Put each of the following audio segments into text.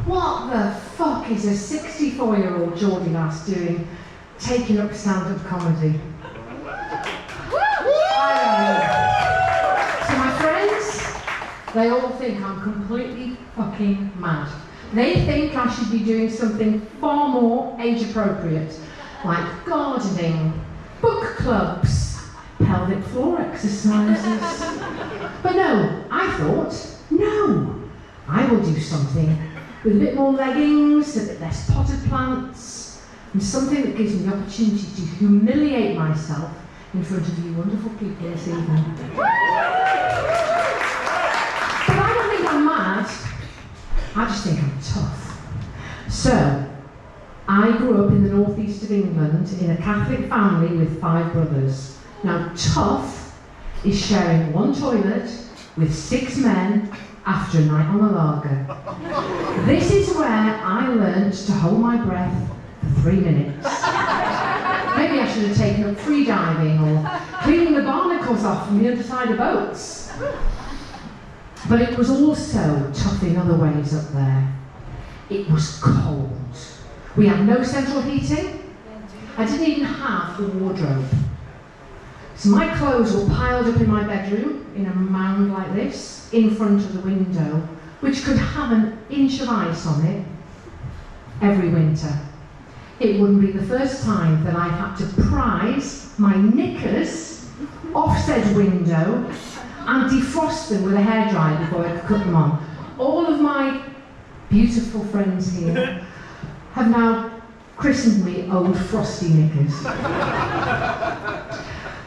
What the fuck is a 64-year-old Geordie lass doing taking up stand-up comedy? So my friends, they all think I'm completely fucking mad. They think I should be doing something far more age-appropriate, like gardening, book clubs, pelvic floor exercises. But no, I thought, no, I will do something with a bit more leggings, a bit less potted plants, and something that gives me the opportunity to humiliate myself in front of you wonderful people this evening. But I don't think I'm mad, I just think I'm tough. So, I grew up in the northeast of England in a Catholic family with 5 brothers. Now, tough is sharing one toilet with 6 men after a night on the lager. This is where I learnt to hold my breath for 3 minutes. Maybe I should have taken up free diving or cleaning the barnacles off from the other side of boats. But it was also tough in other ways up there. It was cold. We had no central heating. I didn't even have a wardrobe. So my clothes were piled up in my bedroom in a mound like this, in front of the window, which could have an inch of ice on it every winter. It wouldn't be the first time that I had to prise my knickers off said window and defrost them with a hairdryer before I could cut them on. All of my beautiful friends here have now christened me Old Frosty Knickers.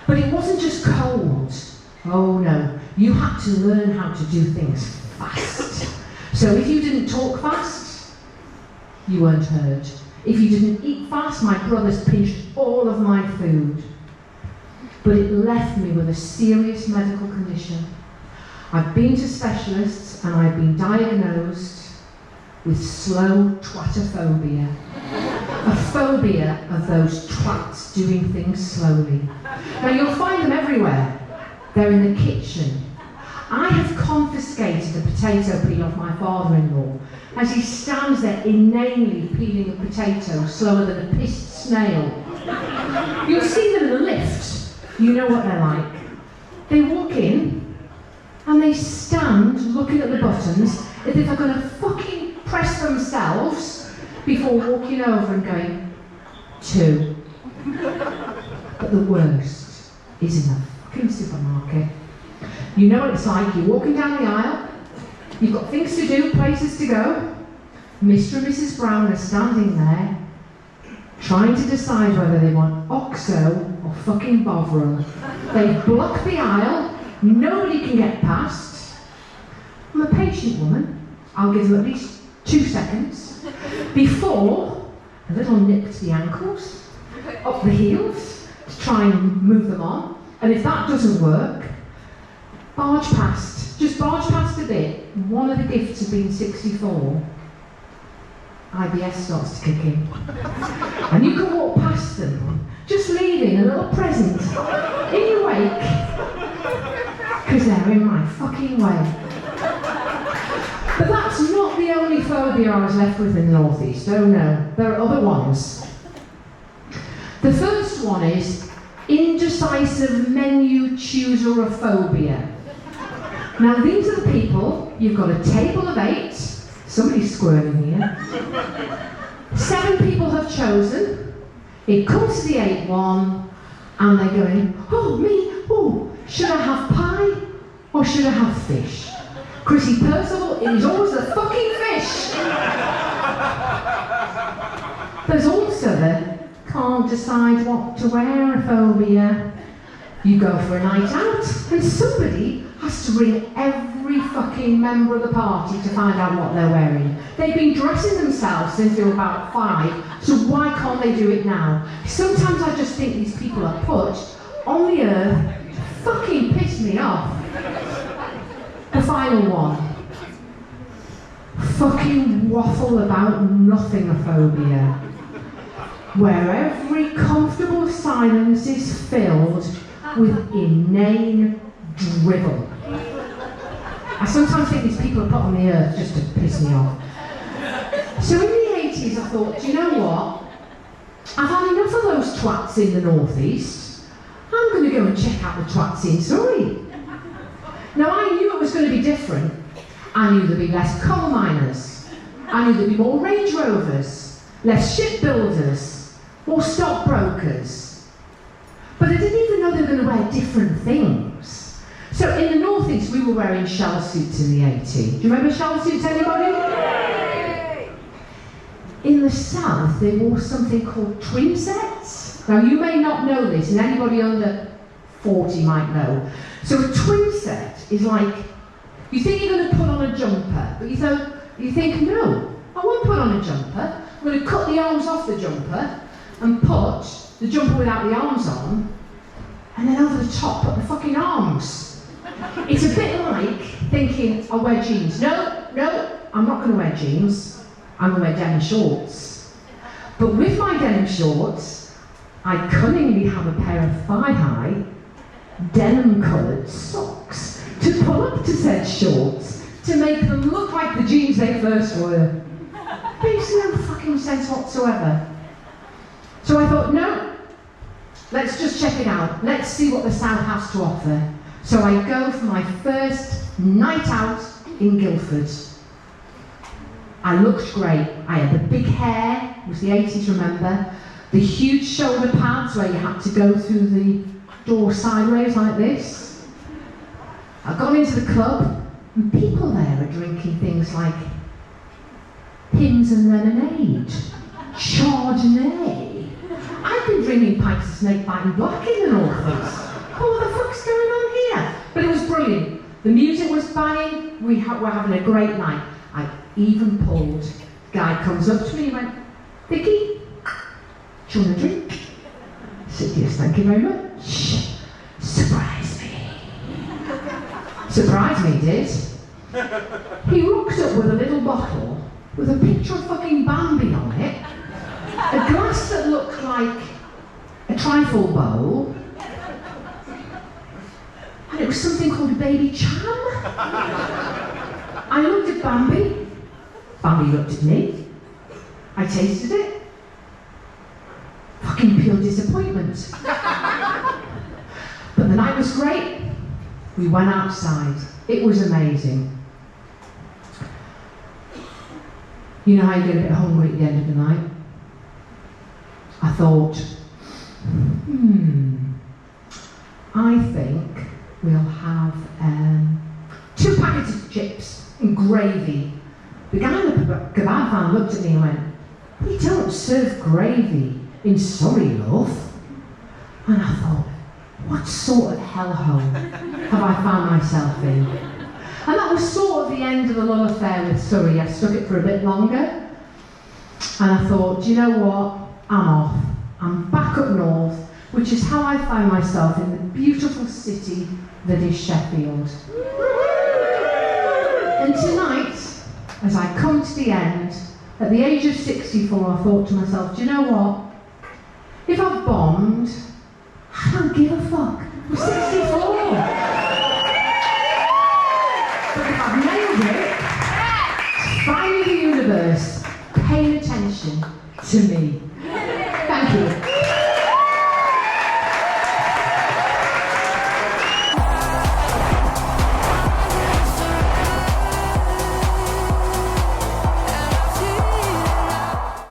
But it wasn't just cold. Oh no, you had to learn how to do things fast. So if you didn't talk fast, you weren't heard. If you didn't eat fast, my brothers pinched all of my food. But it left me with a serious medical condition. I've been to specialists and I've been diagnosed with slow twatophobia. A phobia of those twats doing things slowly. Now you'll find them everywhere. They're in the kitchen. I have confiscated a potato peel off my father-in-law as he stands there inanely peeling a potato slower than a pissed snail. You'll see them in the lift. You know what they're like. They walk in and they stand looking at the buttons as if they're going to fucking press themselves before walking over and going, 2. But the worst is in the fucking supermarket. You know what it's like, you're walking down the aisle, you've got things to do, places to go. Mr. and Mrs. Brown are standing there, trying to decide whether they want OXO or fucking Bovril. They block the aisle, nobody can get past. I'm a patient woman, I'll give them at least 2 seconds before a little nip to the ankles, up the heels, to try and move them on. And if that doesn't work, barge past, just barge past a bit. One of the gifts of being 64, IBS starts to kick in. And you can walk past them, just leaving a little present in your wake, because they're in my fucking way. But that's not the only phobia I was left with in the northeast. Oh no, there are other ones. The first one is indecisive menu chooserophobia. Now these are the people, you've got a table of 8, somebody's squirming here. 7 people have chosen, it comes to the 8th one, and they're going, oh me, oh, should I have pie or should I have fish? Chrissy Percival, it is always the fucking fish! There's also the can't decide what to wear phobia. You go for a night out and somebody has to ring every fucking member of the party to find out what they're wearing. They've been dressing themselves since they were about 5, so why can't they do it now? Sometimes I just think these people are put on the earth to fucking piss me off. The final one. Fucking waffle about nothingophobia. Where every comfortable silence is filled with inane drivel. I sometimes think these people are put on the earth just to piss me off. So in the 80s I thought, do you know what? I've had enough of those twats in the northeast. I'm going to go and check out the twats in Surrey. Now I knew it was going to be different. I knew there'd be less coal miners. I knew there'd be more Range Rovers, less shipbuilders, more stockbrokers. But I didn't even know they were going to wear different things. So in the northeast we were wearing shell suits in the 80s. Do you remember shell suits, anybody? In the south they wore something called twin sets. Now you may not know this, and anybody under 40 might know. So a twin set is like, you think you're going to put on a jumper, but you think, no, I won't put on a jumper. I'm going to cut the arms off the jumper and put the jumper without the arms on, and then over the top put the fucking arms. It's a bit like thinking, I'll wear jeans. No, I'm not going to wear jeans. I'm going to wear denim shorts. But with my denim shorts, I cunningly have a pair of thigh-high, denim-coloured socks to pull up to said shorts to make them look like the jeans they first were. Makes no fucking sense whatsoever. So I thought, no, let's just check it out. Let's see what the South has to offer. So I go for my first night out in Guildford. I looked great. I had the big hair, it was the 80s, remember? The huge shoulder pads where you had to go through the door sideways like this. I got into the club, and people there are drinking things like Pims and lemonade, Chardonnay. I've been drinking pints of snake bite and black in the northeast. What the fuck's going on here? But it was brilliant. The music was banging, we were having a great night. I even pulled. The guy comes up to me and went, Vicky, do you want a drink? I said, yes, thank you very much. Surprise me. Surprise me, did. He rocked up with a little bottle with a picture of fucking Bambi on it, a glass that looked like a trifle bowl, and it was something called a baby cham. I looked at Bambi, Bambi looked at me, I tasted it, fucking pure disappointment. But the night was great, we went outside, it was amazing. You know how you get a bit hungry at the end of the night? I thought, I think we'll have 2 packets of chips and gravy. The guy in the kebab van looked at me and went, we don't serve gravy in Surrey, love. And I thought, what sort of hellhole have I found myself in? And that was sort of the end of the love affair with Surrey. I stuck it for a bit longer. And I thought, do you know what? I'm off. I'm back up north, which is how I found myself in the beautiful city that is Sheffield. And tonight, as I come to the end, at the age of 64, I thought to myself, do you know what? If I've bombed, I don't give a fuck. I'm 64. But if I've nailed it, finally the universe paying attention to me. Thank you.